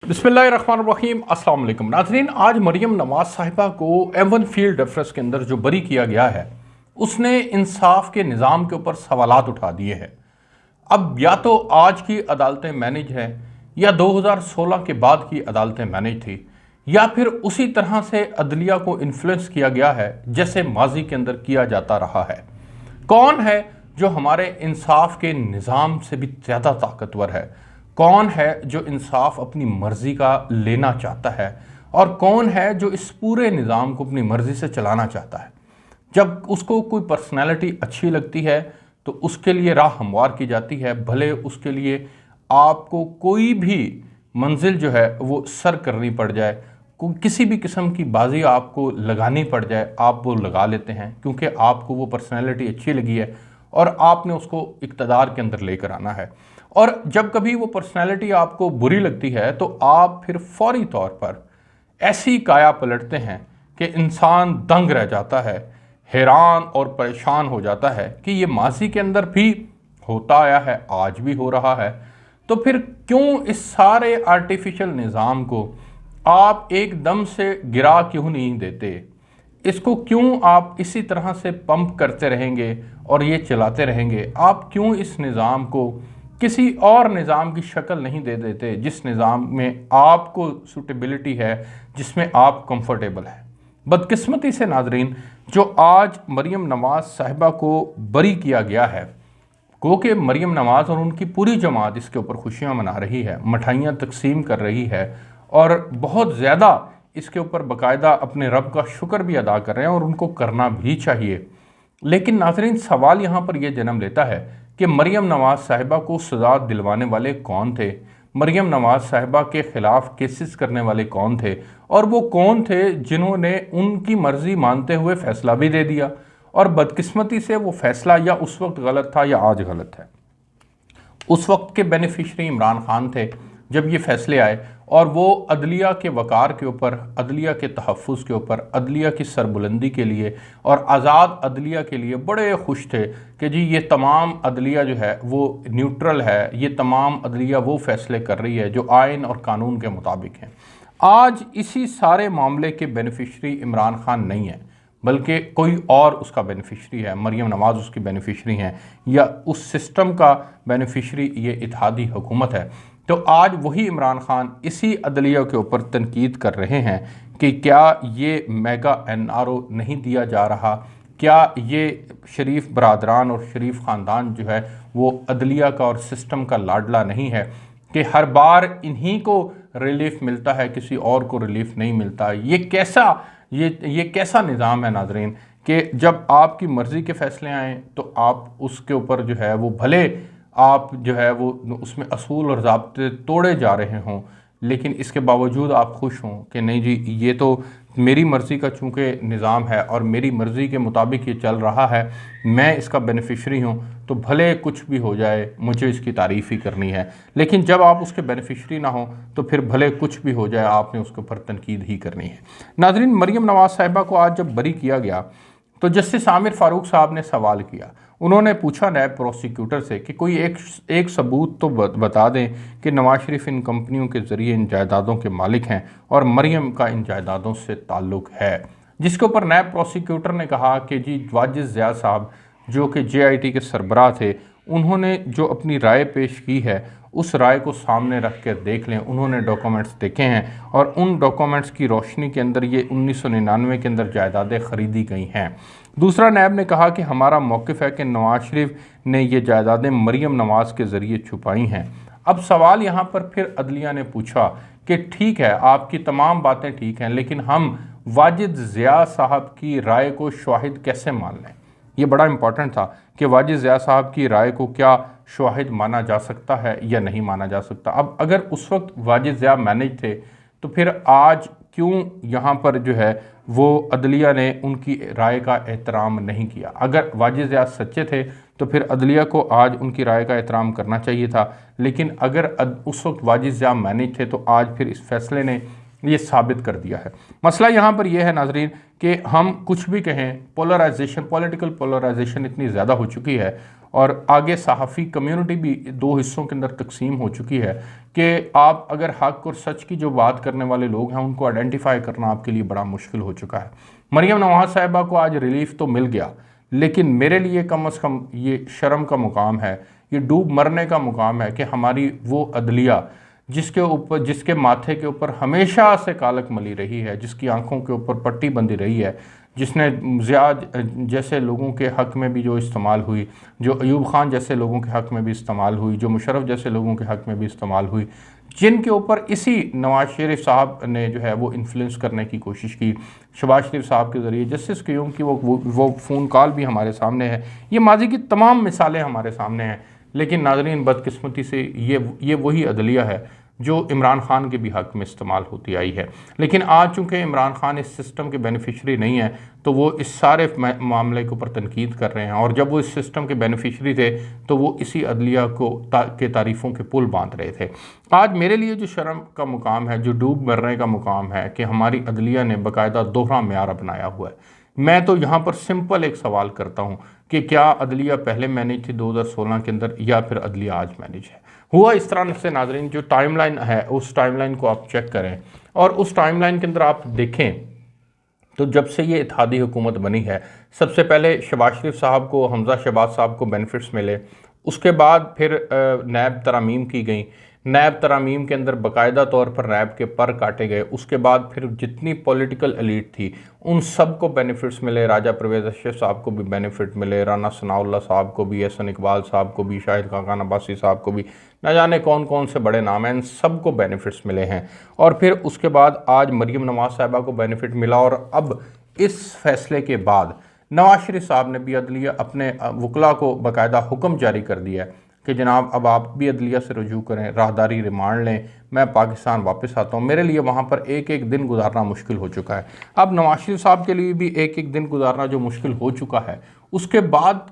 बिस्मिल्लाहिर्रहमानिर्रहीम अस्सलाम वालेकुम नाज़रीन। आज मरियम नवाज़ साहिबा को M1 फील्ड रेफरेंस के अंदर जो बरी किया गया है उसने इंसाफ के निज़ाम के ऊपर सवालात उठा दिए हैं। अब या तो आज की अदालतें मैनेज हैं या 2016 के बाद की अदालतें मैनेज थी, या फिर उसी तरह से अदलिया को इन्फ्लुएंस किया गया है जैसे माजी के अंदर किया जाता रहा है। कौन है जो हमारे इंसाफ के निज़ाम से भी ज़्यादा ताकतवर है? कौन है जो इंसाफ अपनी मर्ज़ी का लेना चाहता है? और कौन है जो इस पूरे निज़ाम को अपनी मर्ज़ी से चलाना चाहता है? जब उसको कोई पर्सनैलिटी अच्छी लगती है तो उसके लिए राह हमवार की जाती है, भले उसके लिए आपको कोई भी मंजिल जो है वो सर करनी पड़ जाए, किसी भी किस्म की बाजी आपको लगानी पड़ जाए, आप वो लगा लेते हैं क्योंकि आपको वो पर्सनैलिटी अच्छी लगी है और आपने उसको इक़्तिदार के अंदर लेकर आना है। और जब कभी वो पर्सनैलिटी आपको बुरी लगती है तो आप फिर फौरी तौर पर ऐसी काया पलटते हैं कि इंसान दंग रह जाता है, हैरान और परेशान हो जाता है कि ये माजी के अंदर भी होता आया है, आज भी हो रहा है। तो फिर क्यों इस सारे आर्टिफिशियल निज़ाम को आप एकदम से गिरा क्यों नहीं देते? इसको क्यों आप इसी तरह से पंप करते रहेंगे और ये चलाते रहेंगे? आप क्यों इस निज़ाम को किसी और निज़ाम की शक्ल नहीं दे देते जिस निज़ाम में आपको सूटेबिलिटी है, जिसमें आप कंफर्टेबल हैं? बदकिस्मती से नाजरीन, जो आज मरियम नवाज़ साहिबा को बरी किया गया है, क्योंकि मरियम नवाज़ और उनकी पूरी जमात इसके ऊपर खुशियां मना रही है, मिठाइयाँ तकसीम कर रही है और बहुत ज़्यादा इसके ऊपर बाकायदा अपने रब का शुक्र भी अदा कर रहे हैं और उनको करना भी चाहिए। लेकिन नाजरीन, सवाल यहाँ पर यह जन्म लेता है कि मरियम नवाज़ साहिबा को सज़ा दिलवाने वाले कौन थे? मरियम नवाज़ साहिबा के ख़िलाफ़ केसेस करने वाले कौन थे? और वो कौन थे जिन्होंने उनकी मर्ज़ी मानते हुए फ़ैसला भी दे दिया और बदकिस्मती से वो फ़ैसला या उस वक्त गलत था या आज गलत है? उस वक्त के बेनिफिशरी इमरान खान थे जब ये फ़ैसले आए, और वो अदलिया के वक़ार के ऊपर, अदलिया के तहफ़्फ़ुज़ के ऊपर, अदलिया की सरबुलंदी के लिए और आज़ाद अदलिया के लिए बड़े खुश थे कि जी ये तमाम अदलिया जो है वो न्यूट्रल है, ये तमाम अदलिया वो फ़ैसले कर रही है जो आइन और कानून के मुताबिक हैं। आज इसी सारे मामले के बेनिफिशरी इमरान खान नहीं है, बल्कि कोई और उसका बेनिफिशरी है। मरियम नवाज़ उसकी बेनिफिशरी हैं या उस सिस्टम का बेनिफिशरी ये इत्तेहादी हुकूमत है। तो आज वही इमरान खान इसी अदलिया के ऊपर तनकीद कर रहे हैं कि क्या ये मेगा NRO नहीं दिया जा रहा, क्या ये शरीफ बरादरान और शरीफ ख़ानदान जो है वो अदलिया का और सिस्टम का लाडला नहीं है कि हर बार इन्हीं को रिलीफ मिलता है, किसी और को रिलीफ नहीं मिलता। ये कैसा निज़ाम है नाजरीन कि जब आपकी मर्ज़ी के फ़ैसले आएँ तो आप उसके ऊपर जो है वो भले आप जो है वो उसमें असूल और ज़ाब्ते तोड़े जा रहे हों, लेकिन इसके बावजूद आप खुश हों कि नहीं जी ये तो मेरी मर्ज़ी का चूँकि निज़ाम है और मेरी मर्ज़ी के मुताबिक ये चल रहा है, मैं इसका बेनिफिशरी हूँ, तो भले कुछ भी हो जाए मुझे इसकी तारीफ़ ही करनी है। लेकिन जब आप उसके बेनिफिशरी ना हो तो फिर भले कुछ भी हो जाए आपने उसके ऊपर तनकीद ही करनी है। नाज़रीन, मरियम नवाज़ साहिबा को आज जब बरी किया गया तो जस्टिस आमिर फ़ारूक साहब ने सवाल किया। उन्होंने पूछा नायब प्रोसिक्यूटर से कि कोई एक सबूत तो बता दें कि नवाज शरीफ इन कंपनियों के ज़रिए इन जायदादों के मालिक हैं और मरियम का इन जायदादों से ताल्लुक़ है। जिसके ऊपर नायब प्रोसिक्यूटर ने कहा कि जी वाजिद ज़िया साहब जो कि JIT के सरबराह थे, उन्होंने जो अपनी राय पेश की है उस राय को सामने रख कर देख लें। उन्होंने डॉक्यूमेंट्स देखे हैं और उन डॉक्यूमेंट्स की रोशनी के अंदर ये 1999 के अंदर जायदादें ख़रीदी गई हैं। दूसरा, नायब ने कहा कि हमारा मौक़िफ़ है कि नवाज शरीफ ने ये जायदादें मरियम नवाज़ के ज़रिए छुपाई हैं। अब सवाल यहाँ पर फिर अदलिया ने पूछा कि ठीक है, आपकी तमाम बातें ठीक हैं, लेकिन हम वाजिद ज़िया साहब की राय को शाहिद कैसे मान लें? ये बड़ा इंपॉर्टेंट था कि वाजिद ज़िया साहब की राय को क्या शाहिद माना जा सकता है या नहीं माना जा सकता। अब अगर उस वक्त वाजिद ज़िया मैनेज थे तो फिर आज क्यों यहाँ पर जो है वो अदलिया ने उनकी राय का एहतराम नहीं किया? अगर वाजिद ज़िया सच्चे थे तो फिर अदलिया को आज उनकी राय का एहतराम करना चाहिए था। लेकिन अगर उस वक्त वाजिद ज़िया मैनेज थे तो आज फिर इस फैसले ने ये साबित कर दिया है। मसला यहाँ पर यह है नाजरीन कि हम कुछ भी कहें, पोलराइजेशन, पॉलिटिकल पोलराइजेशन इतनी ज़्यादा हो चुकी है और आगे सहाफ़ी कम्युनिटी भी दो हिस्सों के अंदर तकसीम हो चुकी है कि आप अगर हक और सच की जो बात करने वाले लोग हैं उनको आइडेंटिफाई करना आपके लिए बड़ा मुश्किल हो चुका है। मरियम नवाज़ साहिबा को आज रिलीफ तो मिल गया, लेकिन मेरे लिए कम से कम ये शर्म का मुकाम है, ये डूब मरने का मुकाम है कि हमारी वो अदलिया जिसके माथे के ऊपर हमेशा से कालक मली रही है, जिसकी आंखों के ऊपर पट्टी बंधी रही है, जिसने ज़ियाद जैसे लोगों के हक़ में भी जो इस्तेमाल हुई, जो अयूब ख़ान जैसे लोगों के हक़ में भी इस्तेमाल हुई, जो मुशर्रफ जैसे लोगों के हक़ में भी इस्तेमाल हुई, जिनके ऊपर इसी नवाज शरीफ साहब ने जो है वो इन्फ्लुएंस करने की कोशिश की शहबाज शरीफ साहब के ज़रिए, जस्टिस क्यूम की वो फ़ोन कॉल भी हमारे सामने है। ये माजी की तमाम मिसालें हमारे सामने हैं। लेकिन नाज़रीन, बदकिस्मती से ये वही अदलिया है जो इमरान खान के भी हक़ में इस्तेमाल होती आई है। लेकिन आज चूँकि इमरान खान इस सिस्टम के बेनिफिशरी नहीं है तो वो इस सारे मामले के ऊपर तनकीद कर रहे हैं, और जब वो इस सिस्टम के बेनिफिशरी थे तो वो इसी अदलिया के तारीफ़ों के पुल बांध रहे थे। आज मेरे लिए जो शर्म का मुकाम है, जो डूब मरने का मुकाम है कि हमारी अदलिया ने बाकायदा दोहरा म्यार अपनाया हुआ है। मैं तो यहाँ पर सिंपल एक सवाल करता हूँ कि क्या अदलिया पहले मैनेज थी 2016 के अंदर, या फिर अदलिया आज मैनेज है? हुआ इस तरह से नाजरीन, जो टाइमलाइन है उस टाइमलाइन को आप चेक करें और उस टाइमलाइन के अंदर आप देखें तो जब से ये इत्तेहादी हुकूमत बनी है, सबसे पहले शहबाज शरीफ साहब को, हमजा शहबाज साहब को बेनिफिट्स मिले, उसके बाद फिर नैब तरामीम की गई, नैब तरामीम के अंदर बाकायदा तौर पर नैब के पर काटे गए, उसके बाद फिर जितनी पॉलिटिकल एलीट थी उन सब को बेनिफिट्स मिले, राजा परवेज़ अशरफ साहब को भी बेनिफिट मिले, राना सनाउल्लाह साहब को भी, एहसन इकबाल साहब को भी, शाहिद खाकान अब्बासी साहब को भी, न जाने कौन कौन से बड़े नाम हैं, इन सब को बेनिफिट्स मिले हैं। और फिर उसके बाद आज मरियम नवाज़ साहिबा को बेनिफिट मिला, और अब इस फैसले के बाद नवाज शरीफ साहब ने भी अदलिया अपने वकला को बाकायदा हुक्म जारी कर दिया है कि जनाब अब आप भी अदलिया से रुजू करें, राहदारी रिमांड लें, मैं पाकिस्तान वापस आता हूँ। मेरे लिए वहाँ पर एक एक दिन गुजारना मुश्किल हो चुका है। अब नवाज शरीफ साहब के लिए भी एक एक दिन गुजारना जो मुश्किल हो चुका है, उसके बाद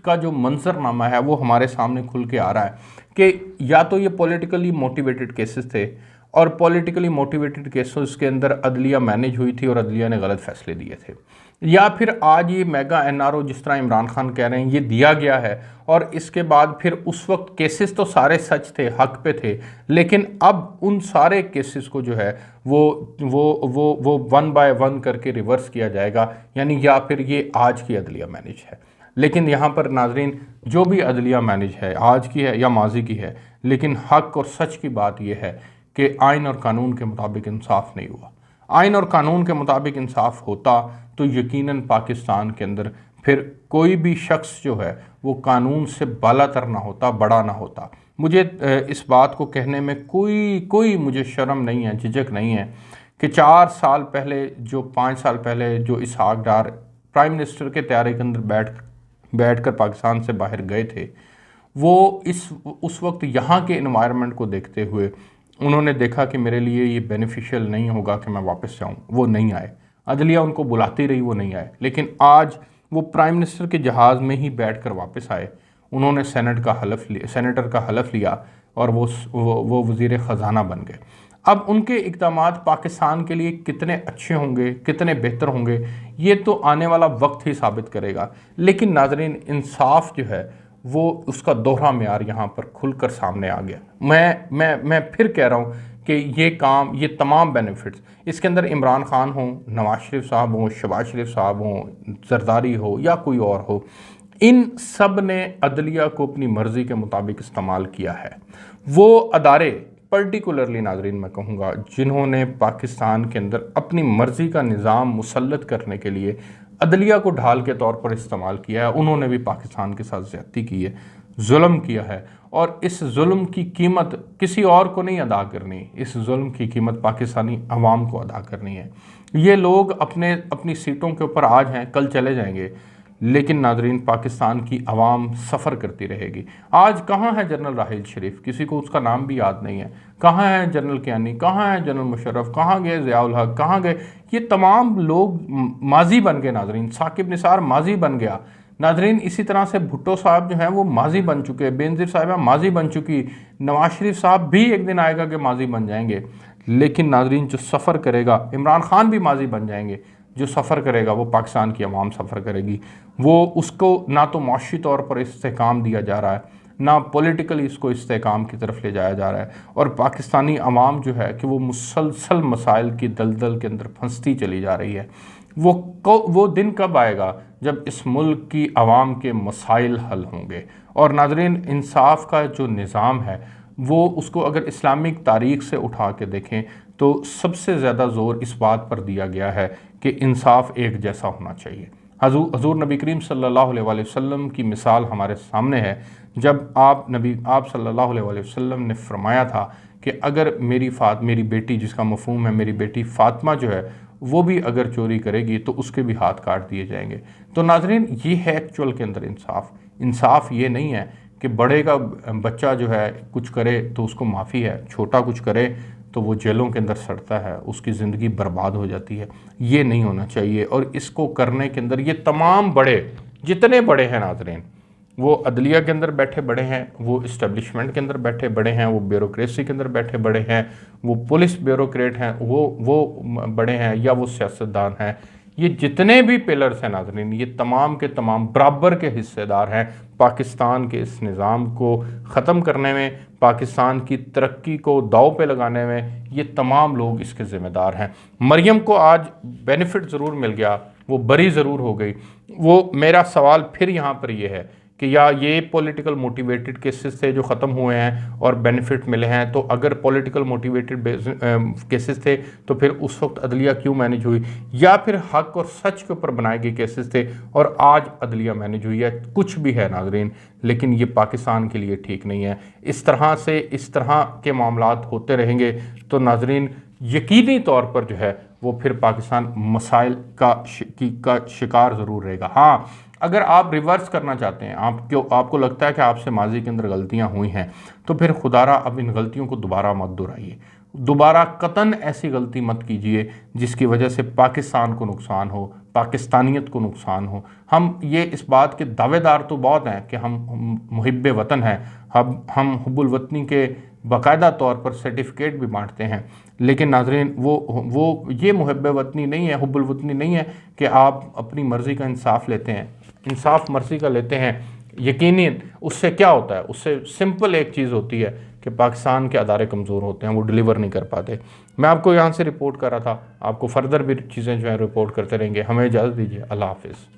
का जो मंजरनामा है वो हमारे सामने खुल के आ रहा है कि या तो ये पॉलिटिकली मोटिवेटेड केसेस थे, और पॉलिटिकली मोटिवेटेड केसेस के अंदर अदलिया मैनेज हुई थी और अदलिया ने गलत फैसले दिए थे, या फिर आज ये मेगा एनआरओ जिस तरह इमरान खान कह रहे हैं ये दिया गया है, और इसके बाद फिर उस वक्त केसेस तो सारे सच थे, हक पे थे, लेकिन अब उन सारे केसेस को जो है वो वन बाय वन करके रिवर्स किया जाएगा, यानी या फिर ये आज की अदलिया मैनेज है। लेकिन यहाँ पर नाजरीन, जो भी अदलिया मैनेज है, आज की है या माजी की है, लेकिन हक और सच की बात यह है कि आइन और कानून के मुताबिक इंसाफ नहीं हुआ। आइन और कानून के मुताबिक इंसाफ होता तो यकीनन पाकिस्तान के अंदर फिर कोई भी शख्स जो है वो कानून से बालातर ना होता, बड़ा ना होता। मुझे इस बात को कहने में कोई मुझे शर्म नहीं है, झिझक नहीं है कि 4 साल पहले, जो 5 साल पहले जो इसहाक डार प्राइम मिनिस्टर के त्यारे के अंदर बैठ कर पाकिस्तान से बाहर गए थे, वो उस वक्त यहाँ के इन्वायरमेंट को देखते हुए उन्होंने देखा कि मेरे लिए ये बेनिफिशियल नहीं होगा कि मैं वापस जाऊँ, वो नहीं आए। अदलिया उनको बुलाती रही, वो नहीं आए। लेकिन आज वो प्राइम मिनिस्टर के जहाज़ में ही बैठकर वापस आए। उन्होंने सेनेटर का हलफ लिया और वो वज़ीर ख़जाना बन गए। अब उनके इक़दामात पाकिस्तान के लिए कितने अच्छे होंगे, कितने बेहतर होंगे, ये तो आने वाला वक्त ही साबित करेगा। लेकिन नाज़रीन, इंसाफ जो है वो उसका दोहरा म्यार यहाँ पर खुलकर सामने आ गया। मैं फिर कह रहा हूँ कि ये तमाम बेनिफिट्स इसके अंदर इमरान खान हो, नवाज शरीफ साहब हो, शहबाज शरीफ साहब हो, जरदारी हो या कोई और हो, इन सब ने अदलिया को अपनी मर्ज़ी के मुताबिक इस्तेमाल किया है। वो अदारे पर्टिकुलरली नाजरीन मैं कहूँगा, जिन्होंने पाकिस्तान के अंदर अपनी मर्ज़ी का निज़ाम मुसल्लत करने के लिए अदलिया को ढाल के तौर पर इस्तेमाल किया है, उन्होंने भी पाकिस्तान के साथ ज़्यादती की है, जुल्म किया है, और इस जुल्म की कीमत किसी और को नहीं अदा करनी, इस जुल्म की कीमत पाकिस्तानी अवाम को अदा करनी है। ये लोग अपनी सीटों के ऊपर आज हैं, कल चले जाएंगे, लेकिन नाजरीन पाकिस्तान की आवाम सफ़र करती रहेगी। आज कहाँ है जनरल राहिल शरीफ, किसी को उसका नाम भी याद नहीं है। कहाँ है जनरल कियानी, कहाँ है जनरल मुशर्रफ, कहाँ गए ज़ियाउल हक, कहाँ गए ये तमाम लोग, माजी बन गए नाजरीन। साकिब निसार माजी बन गया नाजरीन। इसी तरह से भुट्टो साहब जो हैं वो माजी बन चुके, बेनज़ीर साहिबा माजी बन चुकी, नवाज शरीफ साहब भी एक दिन आएगा कि माजी बन जाएंगे। लेकिन नाजरीन जो सफ़र करेगा, इमरान खान भी माजी बन जाएंगे, जो सफ़र करेगा वो पाकिस्तान की अवाम सफ़र करेगी। वो उसको ना तो माशी तौर पर इस्तेहकाम दिया जा रहा है, ना पॉलिटिकली इसको इस्तेहकाम की तरफ ले जाया जा रहा है, और पाकिस्तानी अवाम जो है कि वो मुसलसल मसाइल की दलदल के अंदर फंसती चली जा रही है। वो दिन कब आएगा जब इस मुल्क की आवाम के मसाइल हल होंगे। और नाज़रीन, इंसाफ का जो निज़ाम है वो उसको अगर इस्लामिक तारीख़ से उठा के देखें तो सबसे ज़्यादा ज़ोर इस बात पर दिया गया है कि इंसाफ एक जैसा होना चाहिए। हजूर नबी करीम सल्लल्लाहु अलैहि वसल्लम की मिसाल हमारे सामने है, जब आप सल्लल्लाहु अलैहि वसल्लम ने फरमाया था कि अगर मेरी बेटी, जिसका मफहूम है मेरी बेटी फ़ातिमा जो है, वो भी अगर चोरी करेगी तो उसके भी हाथ काट दिए जाएंगे। तो नाजरीन, ये है एक्चुअल के अंदर इंसाफ। इंसाफ ये नहीं है कि बड़े का बच्चा जो है कुछ करे तो उसको माफ़ी है, छोटा कुछ करे तो वो जेलों के अंदर सड़ता है, उसकी ज़िंदगी बर्बाद हो जाती है। ये नहीं होना चाहिए। और इसको करने के अंदर ये तमाम बड़े, जितने बड़े हैं नाजरीन, वो अदलिया के अंदर बैठे बड़े हैं, वो इस्टेब्लिशमेंट के अंदर बैठे बड़े हैं, वो ब्यूरोक्रेसी के अंदर बैठे बड़े हैं, वो पुलिस ब्यूरोक्रेट हैं, वो बड़े हैं, या वो सियासतदान हैं, ये जितने भी पिलर्स हैं नाजरीन, ये तमाम के तमाम बराबर के हिस्सेदार हैं पाकिस्तान के इस निज़ाम को ख़त्म करने में, पाकिस्तान की तरक्की को दाव पे लगाने में। ये तमाम लोग इसके ज़िम्मेदार हैं। मरियम को आज बेनिफिट ज़रूर मिल गया, वो बरी ज़रूर हो गई। वो मेरा सवाल फिर यहाँ पर ये है कि या ये पॉलिटिकल मोटिवेटेड केसेस थे जो ख़त्म हुए हैं और बेनिफिट मिले हैं, तो अगर पॉलिटिकल मोटिवेटेड केसेस थे तो फिर उस वक्त अदलिया क्यों मैनेज हुई, या फिर हक और सच के ऊपर बनाए गए केसेस थे और आज अदलिया मैनेज हुई है। कुछ भी है नाजरीन, लेकिन ये पाकिस्तान के लिए ठीक नहीं है। इस तरह के मामलात होते रहेंगे तो नाजरीन यकीनी तौर पर जो है वो फिर पाकिस्तान मसाइल का शिकार ज़रूर रहेगा। हाँ, अगर आप रिवर्स करना चाहते हैं, आपको लगता है कि आपसे माजी के अंदर गलतियां हुई हैं, तो फिर खुदारा अब इन गलतियों को दोबारा मत दोहराइए। दोबारा कतन ऐसी गलती मत कीजिए जिसकी वजह से पाकिस्तान को नुकसान हो, पाकिस्तानियत को नुकसान हो। हम ये इस बात के दावेदार तो बहुत हैं कि हम मुहिब्बे वतन हैं, हम हुब्बुल वतनी के बाकायदा तौर पर सर्टिफिकेट भी बांटते हैं, लेकिन नाजरीन वो ये मुहिब्बे वतनी नहीं है, हुब्बुल वतनी नहीं है कि आप अपनी मर्ज़ी का इंसाफ लेते हैं, इंसाफ मर्ज़ी का लेते हैं। यकीनन उससे क्या होता है, उससे सिंपल एक चीज़ होती है कि पाकिस्तान के अदारे कमज़ोर होते हैं, वो डिलीवर नहीं कर पाते। मैं आपको यहाँ से रिपोर्ट कर रहा था, आपको फर्दर भी चीज़ें जो है रिपोर्ट करते रहेंगे। हमें इजाज़त दीजिए। अल्लाह हाफ़िज़।